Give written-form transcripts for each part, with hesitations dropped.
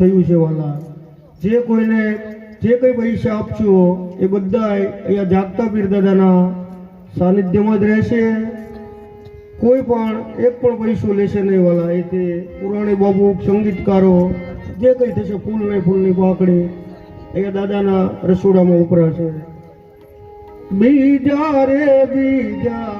થયું છે વાલા. જે કોઈને જે કંઈ પૈસા આપશો એ બધાય અહીંયા જાગતા પીર દાદાના સાનિધ્યમાં જ રહેશે. કોઈ પણ એક પણ પૈસો લેશે નહીં વાલા. એથી પુરાણી બાબુ સંગીતકારો જે કંઈ થશે ફૂલ નહીં ફૂલની પાકડી અહીંયા દાદાના રસોડામાં ઉપરાશે. બીજા રે બીજા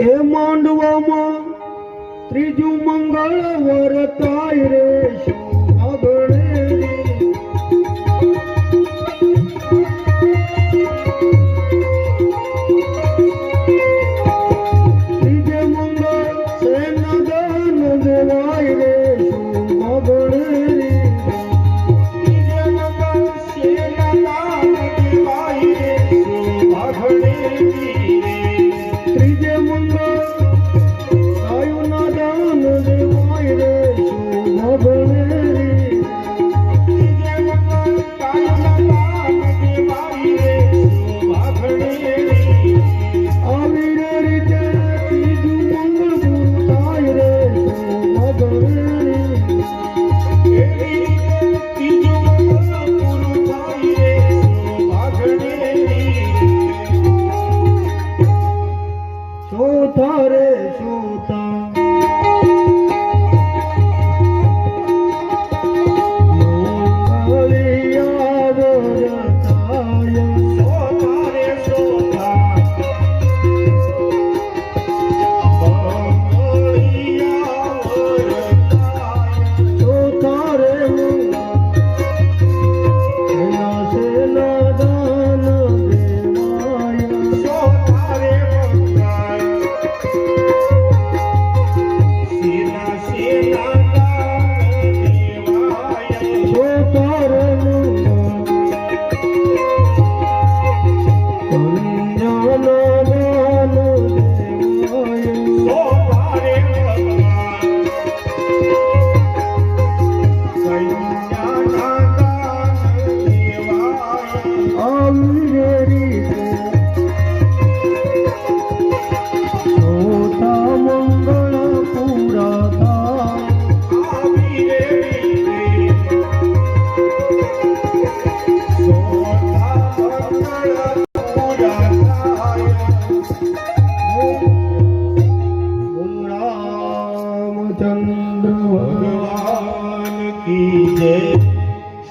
એ માંડવામાં ત્રીજું મંગળ વરતાય રે ત્રીજે મંગળ સેના દાન દેવાય રે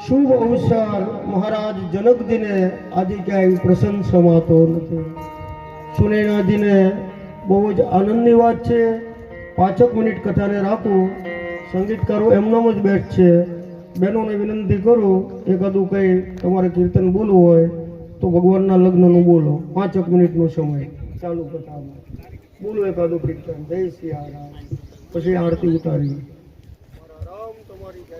શુભ અવસર મહારાજ જનકજીને આજે ક્યાંય પ્રસન્ન સમાતો નથી. સુનૈનાજીને બહુ જ આનંદની વાત છે. 5 મિનિટ કથાને રાખું. સંગીતકારો એમનામ જ બેઠ છે. બહેનોને વિનંતી કરું એકાદું કંઈ તમારે કીર્તન બોલવું હોય તો ભગવાનના લગ્નનું બોલો. 5 મિનિટનો સમય ચાલુ કથામાં બોલો એકાદું કીર્તન. જય સિયારામ. પછી આરતી ઉતારી. રામ તમારી જય.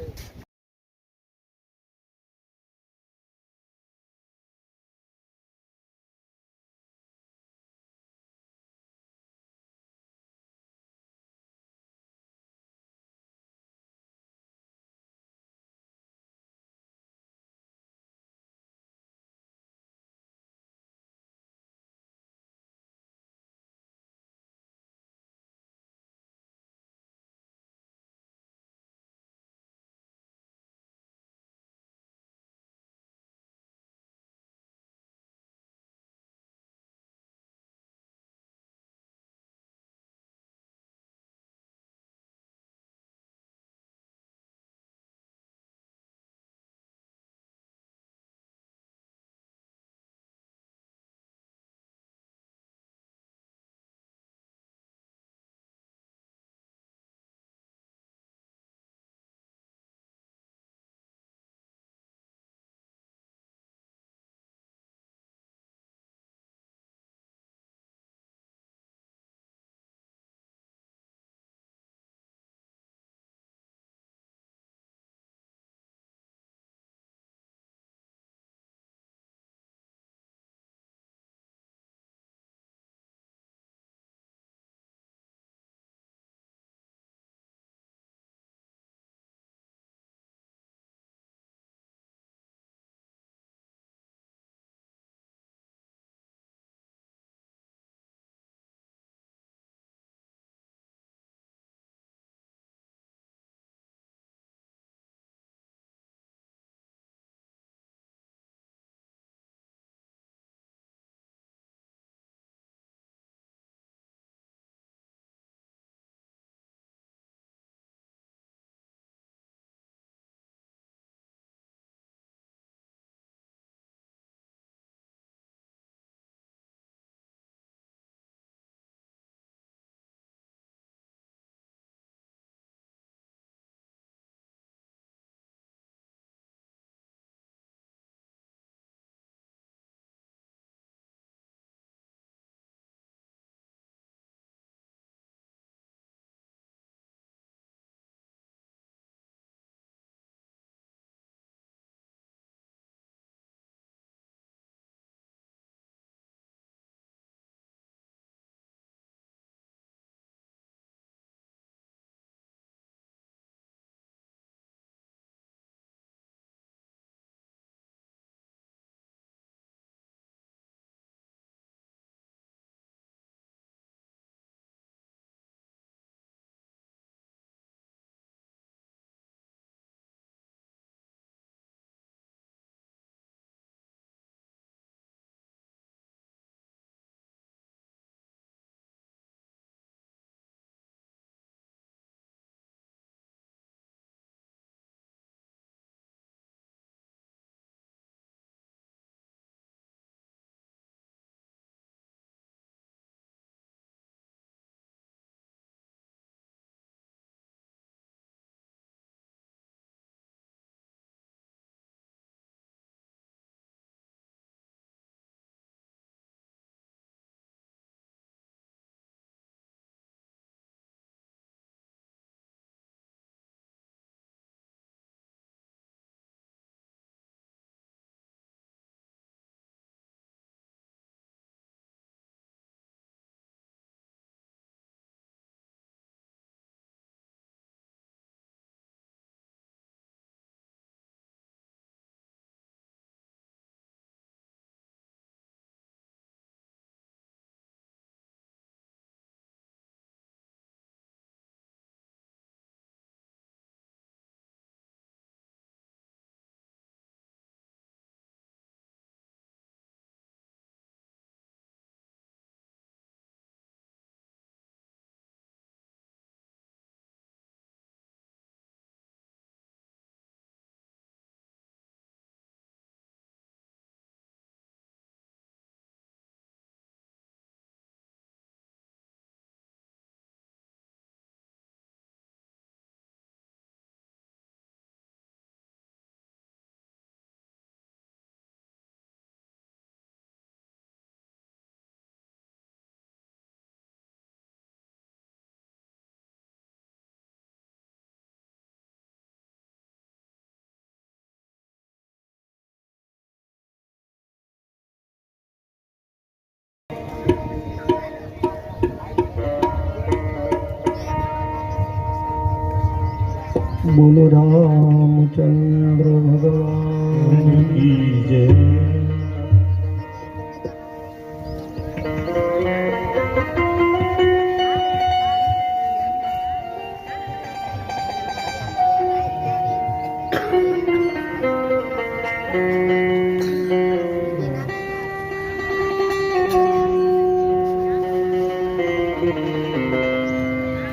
બોલો રામચંદ્ર ભગવાન કી જય।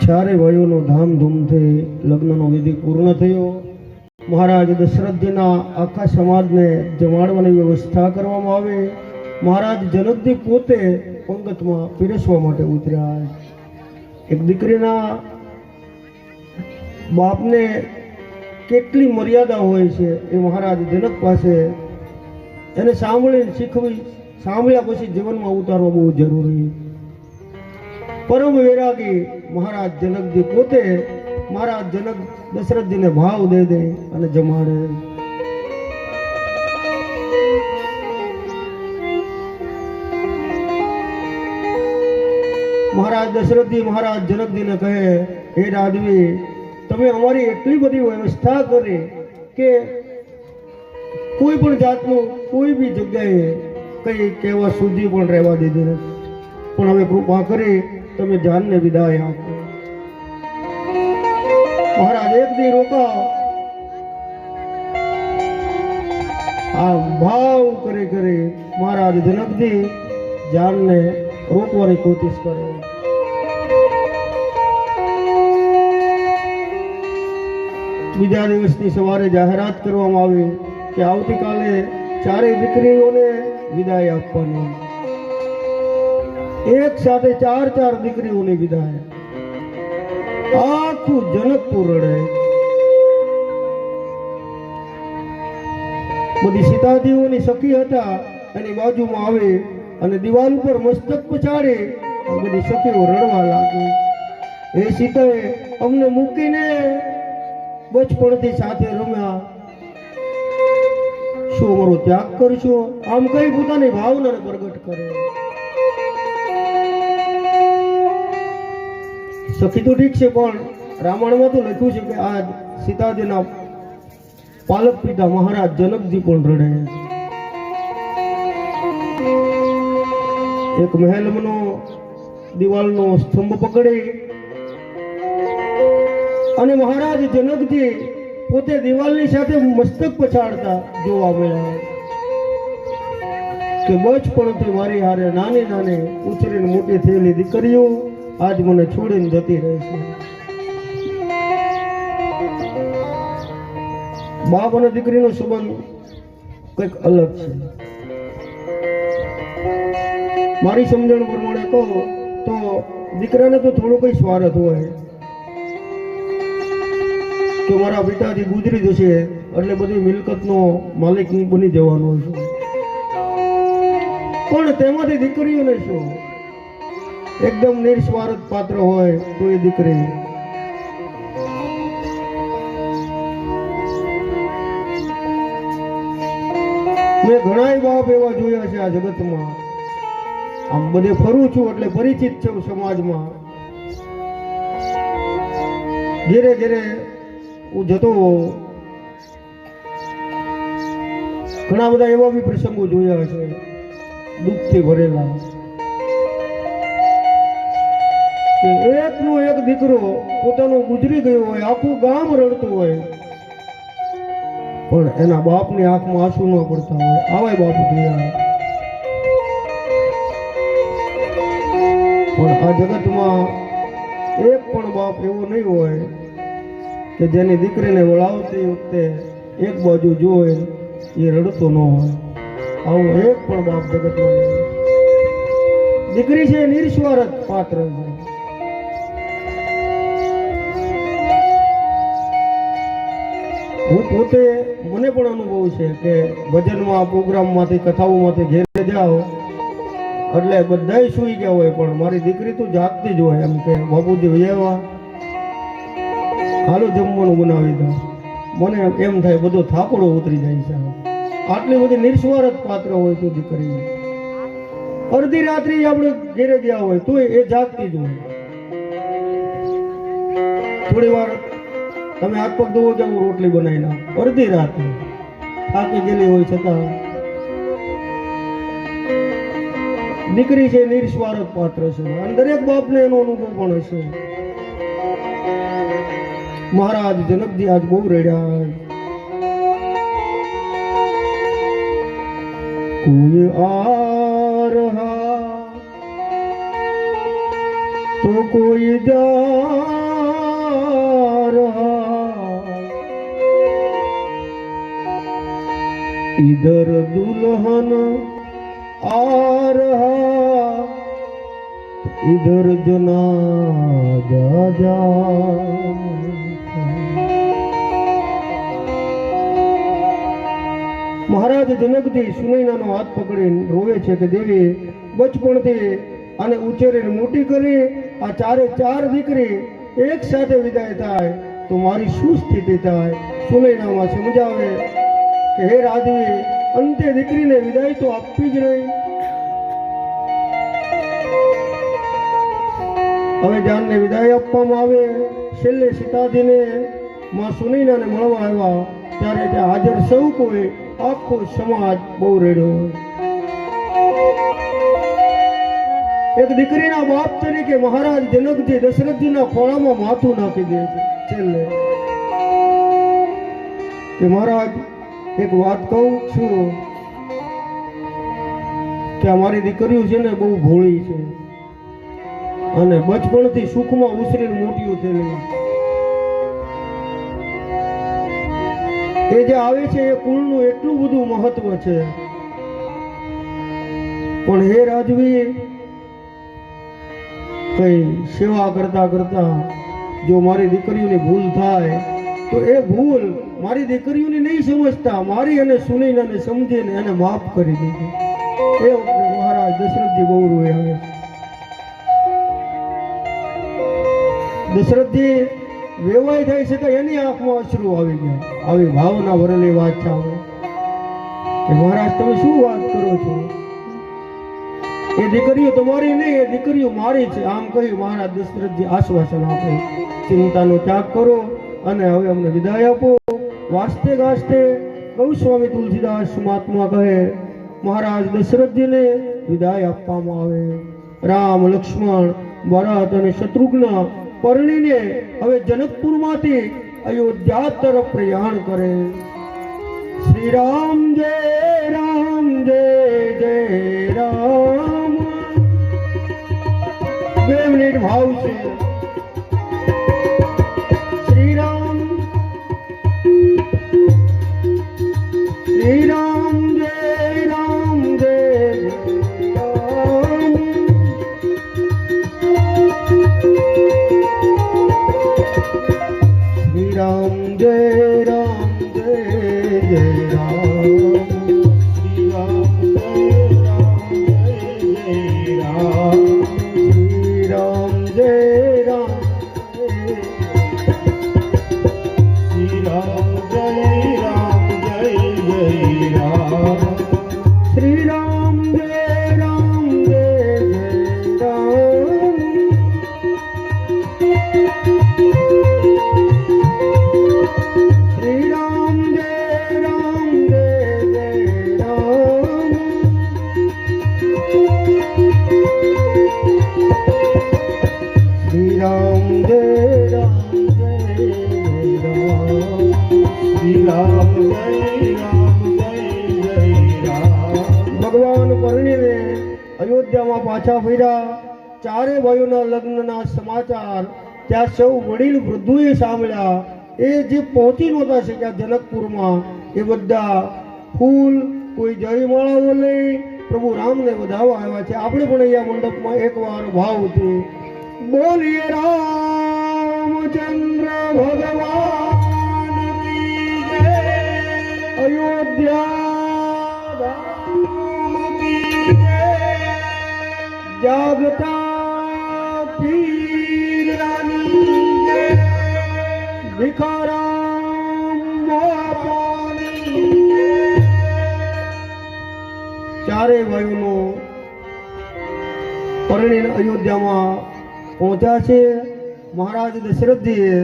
ચારે વયોનો ધામધૂમથી લગ્નનો વિધિ પૂર્ણ થયો। મહારાજ દશરથજીના આખા સમાજને જમાડવાની વ્યવસ્થા કરવામાં આવે। મહારાજ જનકજી પોતે પંગતમાં પીરસવા માટે ઉતર્યા। એક દીકરીના બાપને કેટલી મર્યાદા હોય છે એ મહારાજ જનક પાસે એને સાંભળ્યા પછી જીવનમાં ઉતારવા બહુ જરૂરી। પરમ વૈરાગી મહારાજ જનકજી પોતે મહારાજ જનક દશરથજીને ભાવ દે અને જમાડે। મહારાજ દશરથજી મહારાજ જનકજીને કહે, હે રાજવી, તમે અમારી એટલી બધી વ્યવસ્થા કરી કે કોઈ પણ જાતનું કોઈ બી જગ્યાએ કઈ કહેવા સુધી પણ રહેવા દીધી નથી, પણ હવે કૃપા કરી તમે જાનને વિદાય આપો। મહારાજ એક દી રોકાવ, આ ભાવ કરી મહારાજ જનકજી જાનને રોકવાની કોશિશ કરે। બીજા દિવસની સવારે જાહેરાત કરવામાં આવી કે આવતીકાલે ચારેય દીકરીઓને વિદાય આપવાની। એક સાથે ચાર દીકરીઓની વિદાય। આખું જનકપુર રડે। બધી સીતાજીઓની સખી હતા એની બાજુમાં આવે અને દિવાલ ઉપર મસ્તક પછાડી બધી સખીઓ રડવા લાગી। એ સીતાએ અમને મૂકીને બચપણથી સાથે રમ્યા, શું અમારો ત્યાગ કરશો? આમ કઈ પોતાની ભાવનાને પ્રગટ કરે। સખી તો ઠીક છે, પણ રામાયણમાં તો લખ્યું છે કે આજ સીતાજીના પાલક પિતા મહારાજ જનકજી પણ રડે। એક મહેલનો દિવાલનો સ્તંભ પકડી અને મહારાજ જનકજી પોતે દિવાલની સાથે મસ્તક પછાડતા જોવા મળ્યા કે બચપણથી મારી હારે નાની નાની ઉછરીને મોટી થયેલી દીકરીઓ આજ મને છોડીને જતી રહે છે। બાપ અને દીકરીનો સંબંધ કંઈક અલગ છે। મારી સમજણ પ્રમાણે કહો તો દીકરાને તો થોડું કઈ સ્વાર્થ હોય કે મારા પિતાજી ગુજરી જશે એટલે બધી મિલકતનો માલિક બની જવાનો છે, પણ તેમાંથી દીકરીઓને શું? એકદમ નિસ્વાર્થ પાત્ર હોય તો એ દીકરી મેં ઘણા બાપ એવા જોયા છે આ જગતમાં। આમ બધે ફરું છું એટલે પરિચિત છું સમાજમાં। ઘેરે ઘેરે હું જતો ઘણા બધા એવા બી પ્રસંગો જોયા છે દુઃખથી ભરેલા કે એકનો એક દીકરો પોતાનો ગુજરી ગયો હોય, આખું ગામ રડતું હોય, પણ એના બાપની આંખમાં આંસુ ન પડતા હોય। આવા બાપ જોયા। પણ આ જગતમાં એક પણ બાપ એવો નહીં હોય કે જેની દીકરીને વળાવતી વખતે એક બાજુ જોઈ એ રડતો ન હોય। આવો એક પણ બાપ જગતમાં નહીં। દીકરી છે નિસ્વાર્થ પાત્ર છે। હું પોતે મને પણ અનુભવ છે કે ભજનમાં પ્રોગ્રામમાંથી કથાઓમાંથી ઘેરે જાઓ એટલે બધાય સૂઈ ગયા હોય, પણ મારી દીકરી તો જાગતી જ હોય, એમ કે બાપુજી વૈયા હાલો જમવાનું બનાવી દો। મને એમ થાય બધો થાપડો ઉતરી જાય છે। આટલી બધી નિસ્વાર્થ પાત્ર હોય તો દીકરી અડધી રાત્રિ આપણે ઘેરે ગયા હોય તો એ જાગતી જ હોય। થોડી વાર તમે હાથ પગ ધોવો કે હું રોટલી બનાવી નાખ અડધી રાતે થાકી ગયેલી હોય છતાં દીકરી છે નિસ્વાર્થ પાત્ર છે અને દરેક બાપને એનો અનુભવ પણ હશે. મહારાજ જનકજી આજ બહુ રડ્યા. કોઈ આ રહા તો કોઈ જા રહા, इधर दुल्हन आ रहा इधर जनाजा जा. મહારાજ જનકજી સુનૈનાનો હાથ પકડીને રોવે છે કે દેવી બચપણથી આને ઉછેરીને મોટી કરી આ ચારે ચાર દીકરી એક સાથે વિદાય થાય તો મારી શું સ્થિતિ થાય. સુનૈનામાં સમજાવે કે હે રાજવી, અંતે દીકરીને વિદાય તો આપવી જ નહીં. હવે જાનને વિદાય આપવામાં આવે. છેલ્લે સીતાજીને માં સુનૈનાને મળવા આવ્યા ત્યારે ત્યાં હાજર સૌ કોઈ આખો સમાજ બહુ રેડ્યો. એક દીકરીના બાપ તરીકે મહારાજ જનકજી દશરથજીના ખોળામાં માથું નાખી દે છે છેલ્લે કે મહારાજ એક વાત કહું છું કે અમારી દીકરીઓ છે ને બહુ ભોળી છે અને બચપણથી સુખમાં ઉછરીને મોટીઓ થયેલી. એ જે આવે છે એ કુળનું એટલું બધું મહત્વ છે. પણ હે રાજવી, કઈ સેવા કરતા કરતા જો મારી દીકરીઓની ભૂલ થાય તો એ ભૂલ મારી દીકરીઓને નહીં સમજતા મારી અને સુનૈનાને સમજીને એને માફ કરી દીધી. એ વખતે મહારાજ દશરથજી બહુ રોયા છે. દશરથજી વેવાય થાય છે તો એની આંખમાં અશ્રુ આવી ગયા. આવી ભાવના ભરેલી વાત છે કે મહારાજ તમે શું વાત કરો છો, એ દીકરીઓ તમારી નહીં, એ દીકરીઓ મારી છે. આમ કહ્યું મહારાજ દશરથજી આશ્વાસન આપે ચિંતાનો ત્યાગ કરો અને હવે અમને વિદાય આપો. વાસ્તે ગાસ્તે ગૌસ્વામી તુલસીદાસ મહાત્મા કહે મહારાજ દશરથજીને વિદાય આપવામાં આવે. રામ, લક્ષ્મણ, ભરત અને શત્રુઘ્ન પરણીને હવે જનકપુરમાંથી અયોધ્યા તરફ પ્રયાણ કરે. શ્રી રામ જય રામ જય જય રામ. 2 મિનિટ ભાવ છે. શ્રી રામ શ્રી રામ જય રામ જય રામ. શ્રી રામ જય રામ જય જય રામ. શ્રી રામ જય રામ જય જય રામ. શ્રી રામ જય રામ શ્રી રામ જય રામ જય જય રામ. શ્રી રામ જય રામ જય જય રામ. શ્રી રામ જય રામ જય જય રામ. શ્રી રામ જય રામ જય જય રામ. શ્રી રામ જય રામ જય જય રામ. ભગવાન પરણીને અયોધ્યામાં પાછા ફર્યા. ચારે ભાઈઓના લગ્નના સમાચાર ત્યાં સૌ વડીલ વૃદ્ધોએ સાંભળ્યા. એ જે પહોંચી નહોતા શક્યા જનકપુરમાં એ બધા ફૂલ કોઈ જયમાળાઓ લઈ પ્રભુ રામને વધાવવા આવ્યા છે. આપણે પણ અહીંયા મંડપમાં એકવાર ભાવથી બોલીએ રામચંદ્ર ભગવાન કી જય. અયોધ્યા ધામ કી જય. જાગતા પીરની જય. ભિખારામ બાપાની જય. ચારે ભાઈઓનો પરણીને અયોધ્યામાં પહોંચ્યા છે. મહારાજ દશરથજીએ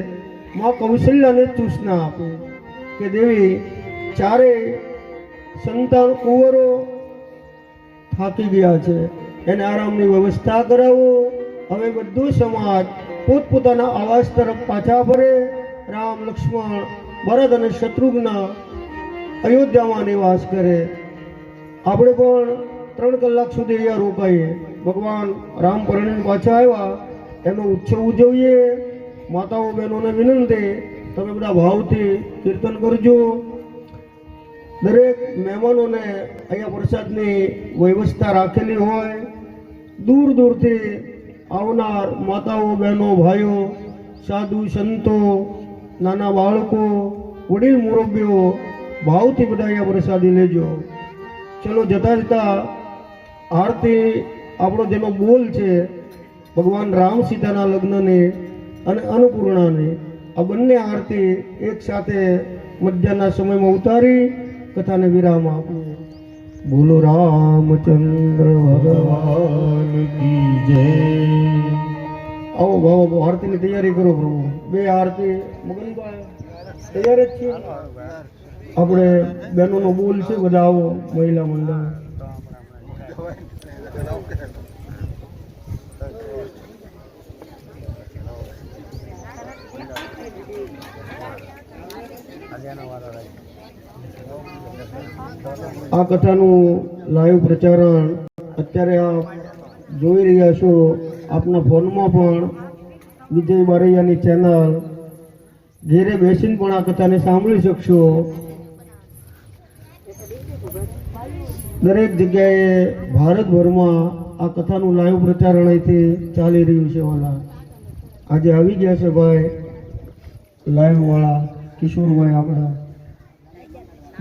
માં કૌશલ્યાને સૂચના આપે કે દેવી ચારે સંતાન કુંવરો થાકી ગયા છે, એને આરામની વ્યવસ્થા કરાવો. હવે બધું સમાજ પોતપોતાના આવાસ તરફ પાછા ફરે. રામ, લક્ષ્મણ, ભરત અને શત્રુઘ્ન અયોધ્યામાં નિવાસ કરે. આપણે પણ 3 કલાક સુધી અહીંયા રોકાઈએ. ભગવાન રામ પરણીને પાછા આવ્યા એનો ઉત્સવ ઉજવીએ. માતાઓ બહેનોને વિનંતી, તમે બધા ભાવથી કીર્તન કરજો. દરેક મહેમાનોને અહીંયા પ્રસાદની વ્યવસ્થા રાખેલી હોય. દૂર દૂરથી આવનાર માતાઓ બહેનો ભાઈઓ, સાધુ સંતો, નાના બાળકો, વડીલ મુરબ્બીઓ ભાવથી બધા અહીંયા પ્રસાદી લેજો. ચલો જતા જતા આરતી આપણો જેનો બોલ છે ભગવાન રામ સીતાના લગ્નની અને અન્નપૂર્ણાની, આ બંને આરતી એક સાથે મધ્યાહના સમયમાં ઉતારી કથાને વિરામ આપીએ. બોલો રામચંદ્ર ભગવાન કી જય. આવો ભાવો આરતીની તૈયારી કરો પ્રભુ. 2 આરતી મગનભાઈ તૈયાર જ છે. આપણે બહેનોનો બોલ છે, બધા આવો મહિલા મંડળ. આ કથાનું લાઈવ પ્રચારણ અત્યારે આપ જોઈ રહ્યા છો. આપના ફોનમાં પણ વિજય બારૈયાની ચેનલ ઘેરે બેસીને પણ આ કથાને સાંભળી શકશો. દરેક જગ્યાએ ભારતભરમાં આ કથાનું લાઈવ પ્રચારણ અહીંથી ચાલી રહ્યું છે. વાલા આજે આવી ગયા છે ભાઈ લાઈવ વાળા કિશોરભાઈ. આપણા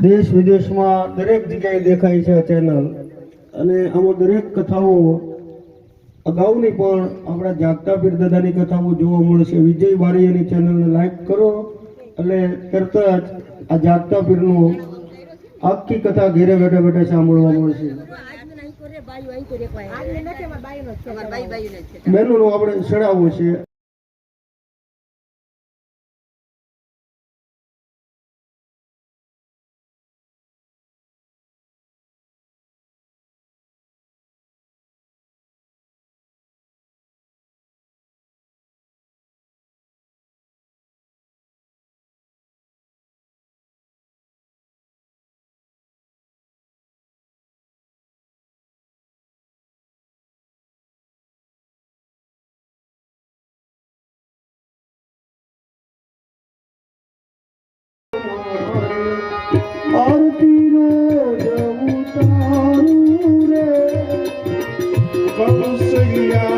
દેશ વિદેશમાં દરેક જગ્યાએ દેખાય છે આ ચેનલ. અને આમાં દરેક કથાઓ અગાઉની પણ આપણા જાગતા પીર દાદાની કથાઓ જોવા મળશે. વિજય બારૈયાની ચેનલને લાઈક કરો એટલે તરત જ આ જાગતા પીરનું આખી કથા ઘેરે બેઠા બેઠા સાંભળવા મળશે. બહેનોનું આપણે ચડાવવું છે. આરતી રોજ ઉતારું રે કૌશલ્યાના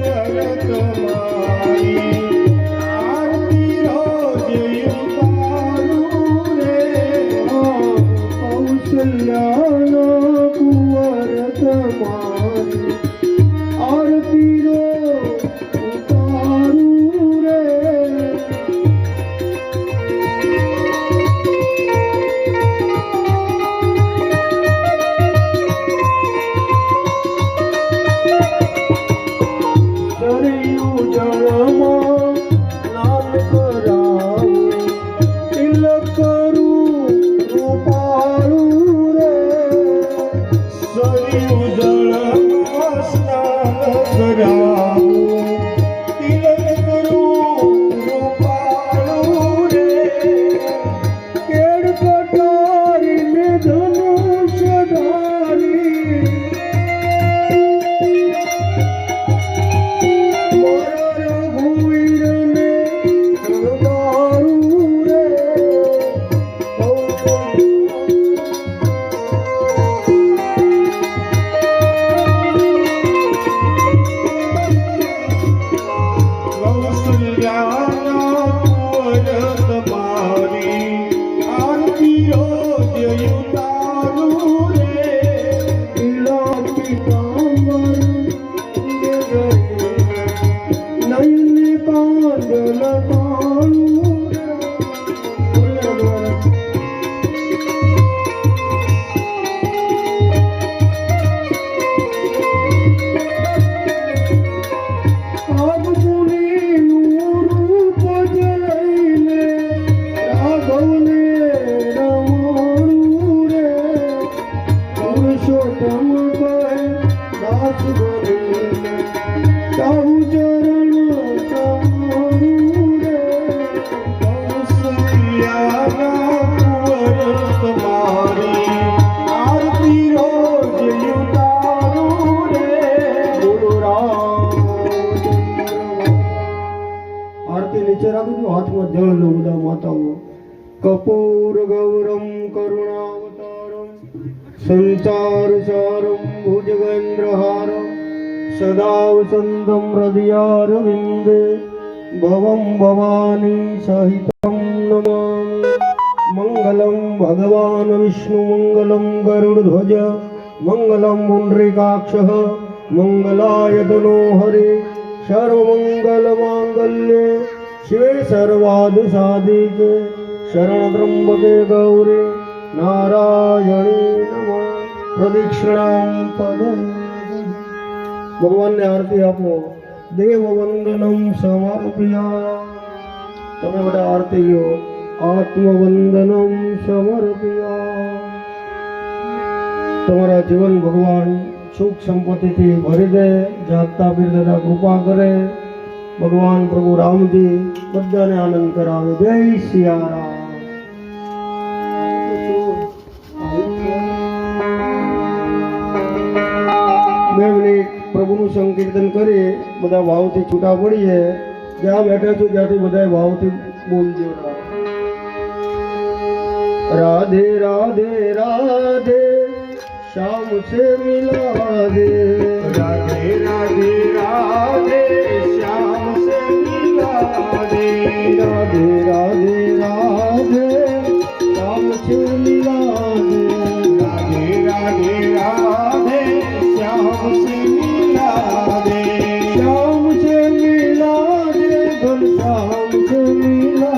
કુંવર તમારી. આરતી રોજ ઉતારું રે કૌશલ્યાના કુંવર તમારી. આરતી રોજ ઉતારું રે પુરુષોત્તમ કહે દાસ ગોરી તારું ચરણ તારું રે કૌશલ્યાના કુંવર તમારી આરતી રોજ ઉતારું રે ગુરુ રામ આરતી નીચે રાખજો હાથમાં જળ લો બધા માતાઓ કપૂર ગૌરમ કરુણાવતારમ સંસાર સારમ ભુજગેન્દ્રહારમ સદા વસંતમ હૃદયારવિંદે ભવમ ભવાની સહિતમ નમામિ મંગલમ ભગવાન વિષ્ણુ મંગલમ ગરુડધ્વજ મંગલમ પુંડરીકાક્ષ મંગલાય તનો હરે સર્વમંગલ માંગલ્ય શિવે સર્વાદ સાધિકે શરણ ત્રંબકે ગૌરી નારાયણી નમઃ પ્રદક્ષિણામ પદ ભગવાનને આરતી આપો દેવ વંદનમ સમર્પ્યા તમે બધા આરતી લો આત્મવંદનમ સમર્પ્યા તમારા જીવન ભગવાન સુખ સંપત્તિથી ભરી દે જાગતા બિરદાતા કૃપા કરે ભગવાન પ્રભુ રામજી બધાને આનંદ કરાવે જય સિયારામ 2 મિનિટ પ્રભુનું સંકીર્તન કરી બધા ભાવથી છૂટા પડીએ જ્યાં બેઠા છો ત્યાંથી બધા ભાવથી બોલજો રાધે રાધે રાધે शाम से मिला दे राधे राधे राधे श्याम से मिला दे राधे राधे राधे श्याम से मिला दे राधे राधे राधे श्याम से मिला दे श्याम से मिला दे घनश्याम से मिला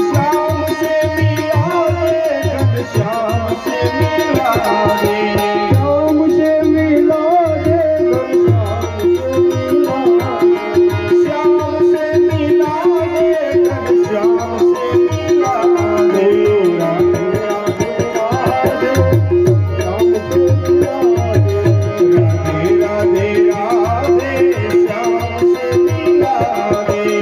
श्याम से मिला दे घनश्याम से मिला दे श्याम से मिला दे श्याम से मिला दे घनश्याम से मिला दे राधे राधे राधे श्याम से मिला दे राधे राधे राधे श्याम से मिला दे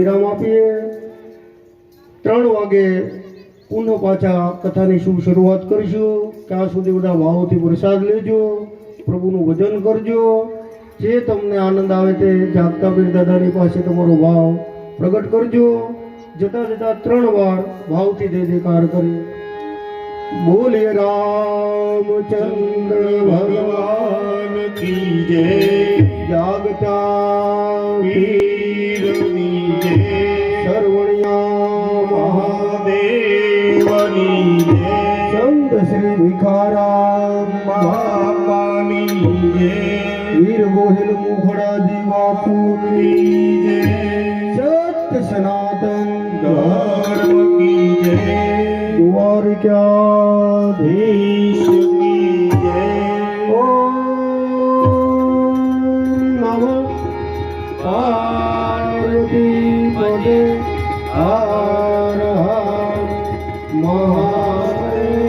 વિરામ આપીએ. 3 વાગે પુનઃ પાછા કથાની શુભ શરૂઆત કરીશું. ત્યાં સુધી બધા ભાવથી પ્રસાદ લેજો, પ્રભુનું ભજન કરજો. જે તમને આનંદ આવે તે જાગતા પીર દાદાની પાસે તમારો ભાવ પ્રગટ કરજો. જતા જતા 3 વાર ભાવથી જય જયકાર કરી બોલીએ રામચંદ્ર ભગવાન की जय જાગતા वीरनी जय સર્વણિયા महादेवनी जय સંત શ્રી ભિખારામ बापानी जय વીર ગોહિલ મુખડાજી બાપુની जय સત્ય સનાતન धर्म की जय દ્વારકાધીશ की जय ઓમ નમઃ પાર્વતી પદે હર હર મહાદેવ.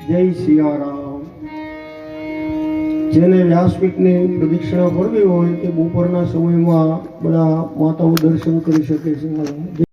જય સિયારામ. જેને વ્યાસપીઠની પ્રદક્ષિણા કરવી હોય તે બપોરના સમયમાં બધા માતાઓ દર્શન કરી શકે છે.